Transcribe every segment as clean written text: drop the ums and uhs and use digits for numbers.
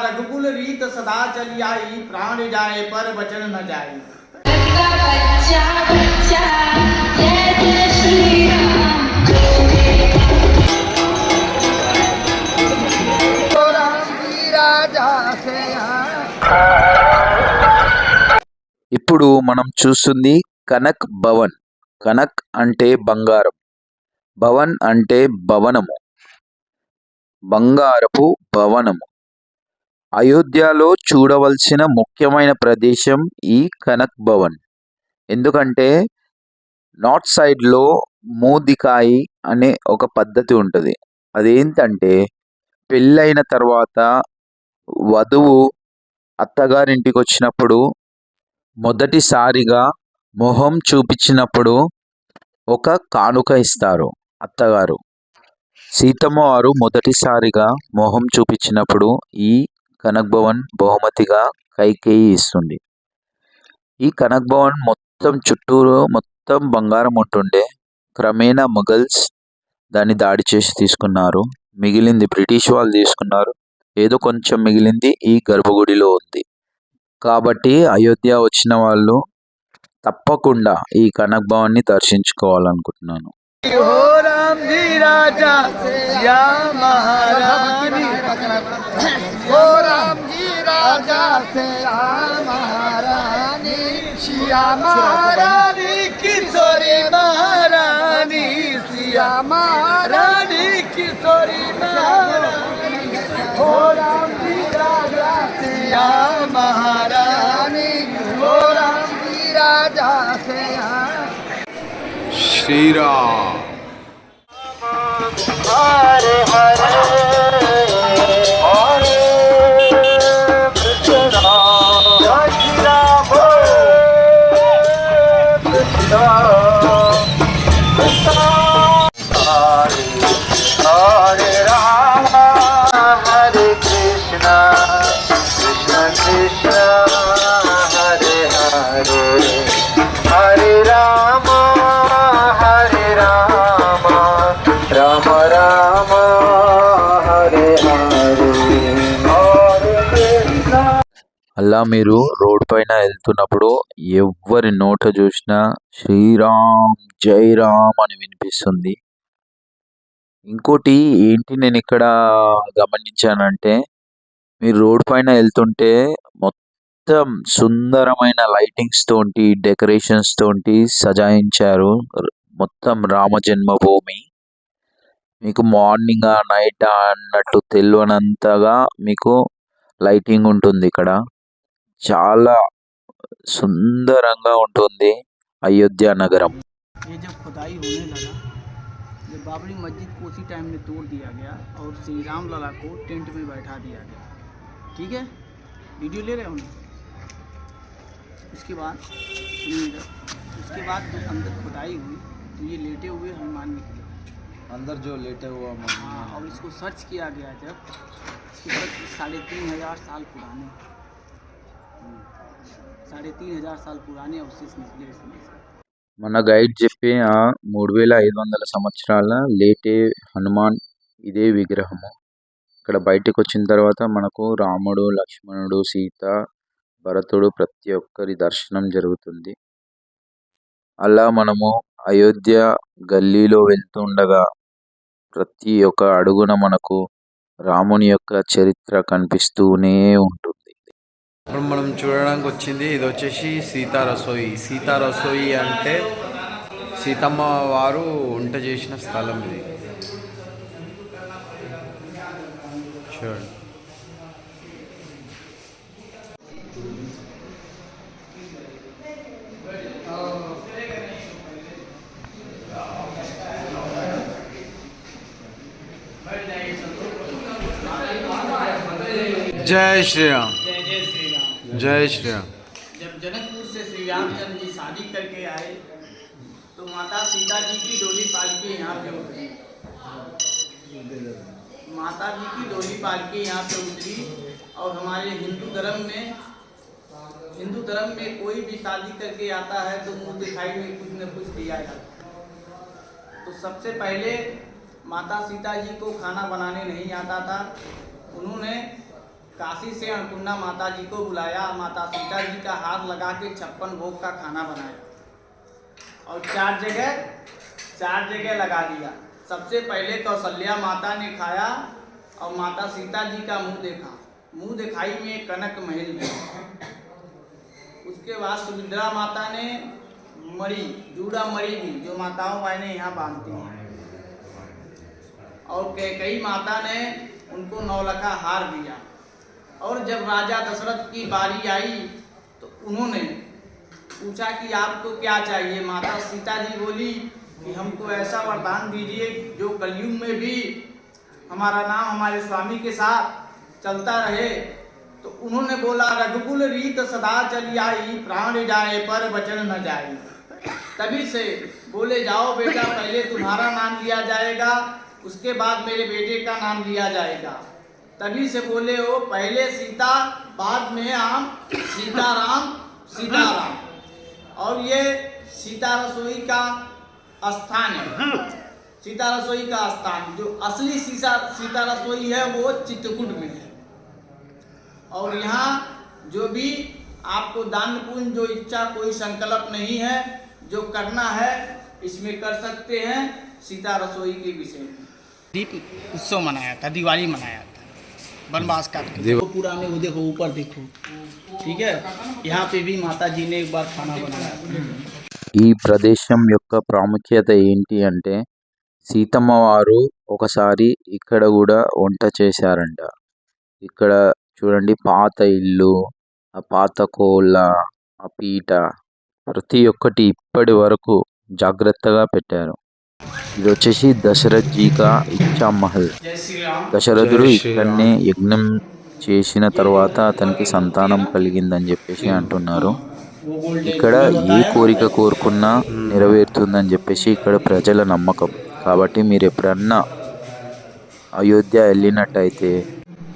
रघुकुल रीत सदा चली आई, प्राण जाए पर वचन न जाए। बच्चा बच्चा जय जय श्री राम। ఇప్పుడు మనం చూస్తుంది కనక్ భవన్. కనక్ అంటే బంగారం, భవన్ అంటే భవనము, బంగారపు భవనము. అయోధ్యలో చూడవలసిన ముఖ్యమైన ప్రదేశం ఈ కనక్ భవన్. ఎందుకంటే నార్త్ సైడ్లో మోదికాయి అనే ఒక పద్ధతి ఉంటుంది. అదేంటంటే పెళ్ళైన తర్వాత వధువు అత్తగారింటికి వచ్చినప్పుడు మొదటిసారిగా మొహం చూపించినప్పుడు ఒక కానుక ఇస్తారు. అత్తగారు సీతమ్మ వారు మొదటిసారిగా మొహం చూపించినప్పుడు ఈ కనక్ భవన్ బహుమతిగా కైకేయి ఇస్తుంది. ఈ కనక్ భవన్ మొత్తం చుట్టూరు మొత్తం బంగారం ఉంటుండే. క్రమేణా మొఘల్స్ దాన్ని దాడి చేసి తీసుకున్నారు. మిగిలింది బ్రిటిష్ వాళ్ళు తీసుకున్నారు. ఏదో కొంచెం మిగిలింది ఈ గర్భగుడిలో ఉంది. కాబట్టి అయోధ్య వచ్చిన వాళ్ళు తప్పకుండా ఈ కనక్ భవన్ని దర్శించుకోవాలనుకుంటున్నాను. శ్రీరామ్ हरे हरे हरे कृष्ण जय राम कृष्ण कृष्ण हरे हरे राम हरे कृष्ण कृष्ण कृष्ण हरे हरे हरे राम हरे राम राम राम हरे हरे हरे कृष्ण. అలా మీరు రోడ్ పైన వెళ్తున్నప్పుడు ఎవరి నోట చూసినా శ్రీరామ్ జై రామ్ అని వినిపిస్తుంది. ఇంకోటి ఏంటి నేను ఇక్కడ గమనించానంటే, మీరు రోడ్ పైన వెళ్తుంటే మొత్తం సుందరమైన లైటింగ్స్ తోటి డెకరేషన్స్ తోటి సజాయించారు మొత్తం రామ జన్మభూమి. మీకు మార్నింగ్ నైట్ అన్నట్టు తెలియనంతగా మీకు లైటింగ్ ఉంటుంది ఇక్కడ. చాలా సుందరంగా ఉంటుంది అయోధ్య నగరం. ये जब खुदाई होने लगा, जब बाबरी मस्जिद को उसी टाइम में तोड़ दिया गया और श्री राम लला को टेंट में बैठा दिया गया। ठीक है, वीडियो ले रहे हो ना? उसके बाद सुनिएगा, उसके बाद जब अंदर खुदाई हुई तो ये लेटे हुए हनुमान निकले अंदर जो लेटे हुआ हाँ, और इसको सर्च किया गया जब इसके बाद 3,500 साल पुराने 3,500 साल पुराने अवशेष निकले इसमें से। మన గైడ్ చెప్పే ఆ 3,500 సంవత్సరాల లేటే హనుమాన్ ఇదే విగ్రహము. ఇక్కడ బయటకు వచ్చిన తర్వాత మనకు రాముడు, లక్ష్మణుడు, సీత, భరతుడు ప్రతి ఒక్కరి దర్శనం జరుగుతుంది. అలా మనము అయోధ్య గల్లీలో వెళ్తుండగా ప్రతి ఒక్క అడుగున మనకు రాముని యొక్క చరిత్ర కనిపిస్తూనే ఉంటుంది. ఇప్పుడు మనం చూడడానికి వచ్చింది ఇది వచ్చేసి సీతా రసోయి. సీతా రసోయి అంటే సీతమ్మ వారు వంట చేసిన స్థలం ఇది. చూడండి. जय श्री राम जय जय श्री राम। जय श्री राम। जब जनकपुर से श्री रामचंद्र जी शादी करके आए तो माता सीता जी की डोली पालकी यहाँ पे उतरी। माता जी की डोली पालकी यहाँ पे उतरी। और हमारे हिंदू धर्म में कोई भी शादी करके आता है तो मुंह दिखाई में कुछ न कुछ दिया जाता है। तो सबसे पहले माता सीता जी को खाना बनाने नहीं आता था। उन्होंने काशी से अन्नपूर्णा माता जी को बुलाया, माता सीता जी का हाथ लगा के 56 भोग का खाना बनाया और चार जगह लगा दिया। सबसे पहले कौशल्या माता ने खाया और माता सीता जी का मुंह देखा, मुंह दिखाई में कनक महल गया। उसके बाद सुमित्रा माता ने जूड़ा मरी भी, जो माताओं बहनें यहाँ बांधती हैं, और कैकेयी माता ने उनको नौलखा हार दिया। और जब राजा दशरथ की बारी आई तो उन्होंने पूछा कि आपको क्या चाहिए। माता सीता जी बोली कि हमको ऐसा वरदान दीजिए जो कलयुग में भी हमारा नाम हमारे स्वामी के साथ चलता रहे। तो उन्होंने बोला, रघुकुल रीत सदा चली आई, प्राण जाए पर वचन न जाए। तभी से बोले, जाओ बेटा, पहले तुम्हारा नाम लिया जाएगा, उसके बाद मेरे बेटे का नाम लिया जाएगा। तभी से बोले हो, पहले सीता बाद में आम, सीताराम। और ये सीता रसोई का स्थान है। सीता रसोई का स्थान, जो असली सीता रसोई है वो चित्रकूट में है। और यहाँ जो भी आपको दान पुण्य जो इच्छा, कोई संकल्प नहीं है, जो करना है इसमें कर सकते हैं। सीता रसोई के विषय में दीप उत्सव मनाया था, दिवाली मनाया था, वनवास का देखो पूरा में, वो देखो ऊपर देखो, ठीक है। यहाँ पे भी माता जी ने एक बार खाना बनाया था। ఈ ప్రదేశం యొక్క ప్రాముఖ్యత ఏంటి అంటే సీతమ్మ వారు ఒకసారి ఇక్కడ కూడా వంట చేశారంట. ఇక్కడ చూడండి, పాత ఇల్లు, ఆ పాత కోళ్ళ, ఆ పీట, ప్రతి ఒక్కటి ఇప్పటి వరకు జాగ్రత్తగా పెట్టారు. ఇది వచ్చేసి దశరథ్ జీ కా ఇచ్చా మహల్. जय श्री राम। దశరథుడు జై శ్రీరామ్. ఇక్కడనే యజ్ఞం చేసిన తర్వాత అతనికి సంతానం కలిగిందని చెప్పేసి అంటున్నారు. वो गोल्डन ఇక్కడ ఏ కోరిక కోరుకున్నా నెరవేరుతుందని చెప్పేసి ఇక్కడ ప్రజల నమ్మకం. కాబట్టి మీరు ఎప్పుడన్నా అయోధ్య వెళ్ళినట్టయితే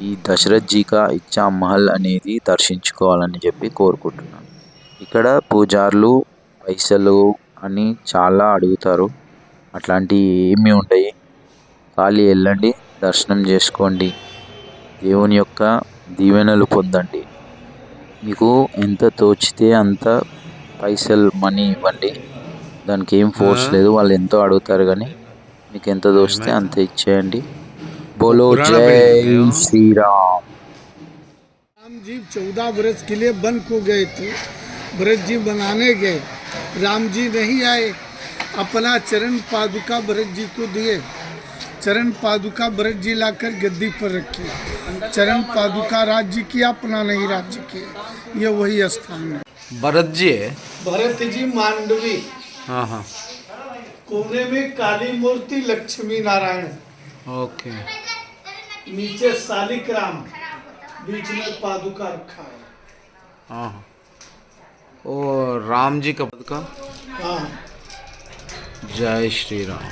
ఈ దశరథ్ జీ కా ఇచ్చా మహల్ అనేది దర్శించుకోవాలని చెప్పి కోరుకుంటున్నాను. ఇక్కడ పూజారులు పైసలు అని చాలా అడుగుతారు. అట్లాంటివి ఏమీ ఉండవు. ఖాళీ వెళ్ళండి, దర్శనం చేసుకోండి, దేవుని యొక్క దీవెనలు పొందండి. మీకు ఎంత తోచితే అంత పైసలు మనీ ఇవ్వండి. దానికి ఏం ఫోర్స్ లేదు. వాళ్ళు ఎంతో అడుగుతారు కానీ మీకు ఎంత తోచితే అంత ఇచ్చేయండి. बोलो जय श्री राम। राम जी 14 वर्ष के लिए वन को गए थे, भरत जी बनाने गए, राम जी नहीं आए, अपना चरण पादुका भरत जी को दिए, चरण पादुका भरत जी लाकर गद्दी पर रखी, चरण पादुका राज्य की, अपना नहीं राज्य की, ये वही स्थान है। भरत जी है। भरत जी मांडवी, हाँ हाँ, कोने में काली मूर्ति लक्ष्मी नारायण, ओके। नीचे शालिग्राम, बीच में पादुका रखा है। हाँ हाँ, और राम जी का पद का हाँ, जय श्री राम।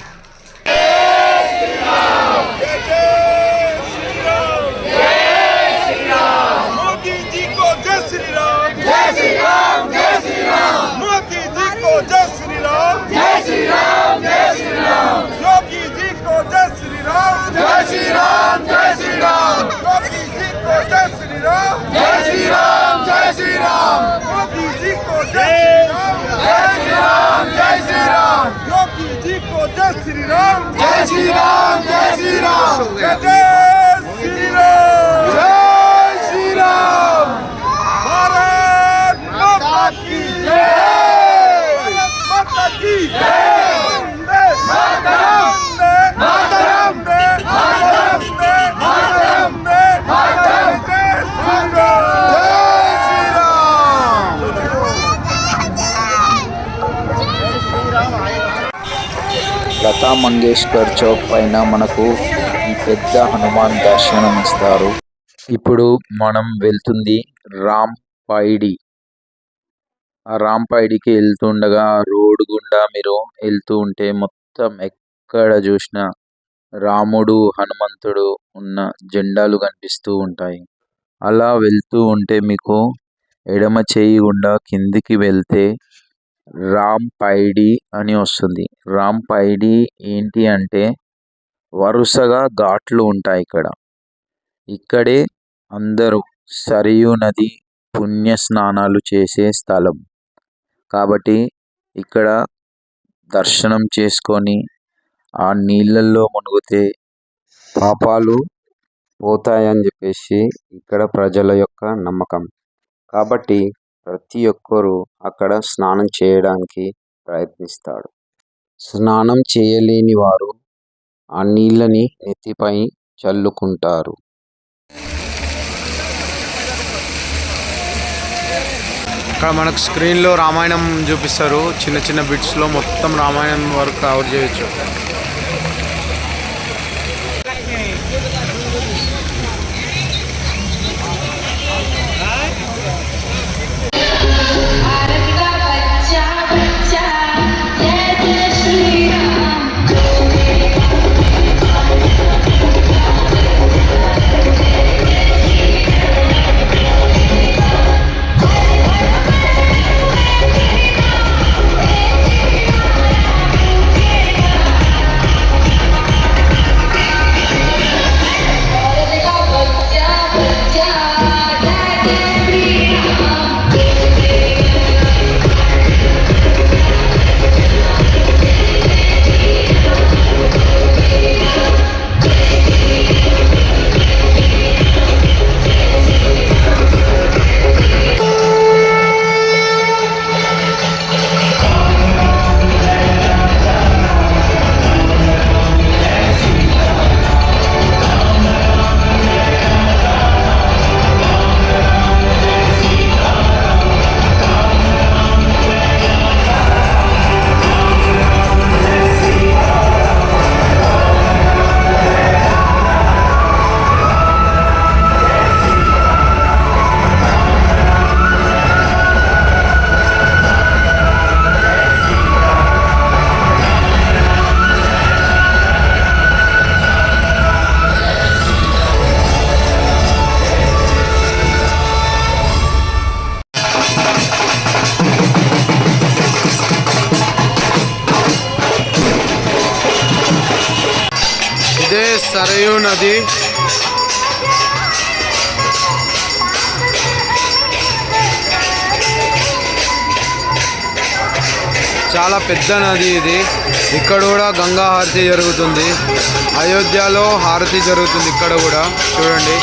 मोदी जी को जय श्री राम, जय श्री राम, जय श्री राम। मोदी जी को जय श्री राम, जय श्री राम, जय श्री राम। योगी जी को जय श्री राम, जय श्री राम, जय श्री राम। योगी जी को जय श्री राम, जय श्री राम, जय श्री राम। मोदी जी को जय श्री राम, जय श्री राम, जय श्री राम। योगी जी को जय श्री राम, जय श्री राम, जय श्री राम। जय श्री राम, जय श्री राम। भारत माता की जय, भारत माता की जय। वंदे मातरम, वंदे मातरम, वंदे मातरम, वंदे मातरम। जय श्री राम, जय श्री राम। లతా మంగేష్కర్ చౌక్ పైన మనకు ఈ పెద్ద హనుమాన్ దర్శనం ఇస్తారు. ఇప్పుడు మనం వెళ్తుంది రాంపైడి. ఆ రాంపైడికి వెళ్తుండగా ఆ రోడ్డు గుండా మీరు వెళ్తూ ఉంటే మొత్తం ఎక్కడ చూసినా రాముడు, హనుమంతుడు ఉన్న జెండాలు కనిపిస్తూ ఉంటాయి. అలా వెళ్తూ ఉంటే మీకు ఎడమ చేయి గుండా కిందికి వెళ్తే రాంపైడి అని వస్తుంది. రాంపైడి ఏంటి అంటే వరుసగా ఘాట్లు ఉంటాయి ఇక్కడ. ఇక్కడే అందరూ సరియు నది పుణ్య స్నానాలు చేసే స్థలం కాబట్టి ఇక్కడ దర్శనం చేసుకొని ఆ నీళ్ళల్లో మునిగితే పాపాలు పోతాయని చెప్పేసి ఇక్కడ ప్రజల యొక్క నమ్మకం. కాబట్టి ప్రతి ఒక్కరూ అక్కడ స్నానం చేయడానికి ప్రయత్నిస్తాడు. స్నానం చేయలేని వారు ఆ నీళ్ళని నెత్తిపై చల్లుకుంటారు. ఇక్కడ మనకు స్క్రీన్లో రామాయణం చూపిస్తారు. చిన్న చిన్న బిట్స్లో మొత్తం రామాయణం వరకు కవర్ చేయొచ్చు. भारत का बच्चा बच्चा जय जय श्री राम भारत का बच्चा बच्चा जय जय श्री राम ఇదే సరయూ నది. చాలా పెద్ద నది ఇది. ఇక్కడ కూడా గంగా హారతి జరుగుతుంది. అయోధ్యలో హారతి జరుగుతుంది ఇక్కడ కూడా చూడండి.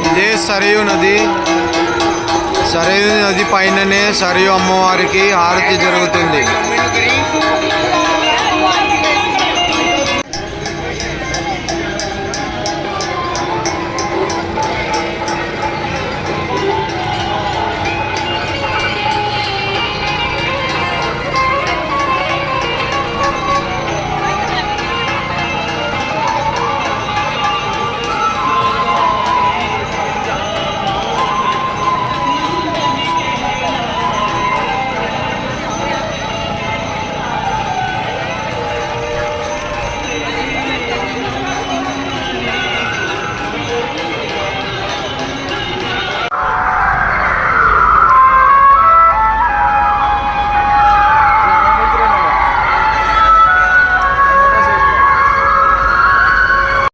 ఇదే సరయూ నది. సరయూ నది పైననే సరయూ అమ్మవారికి హారతి జరుగుతుంది.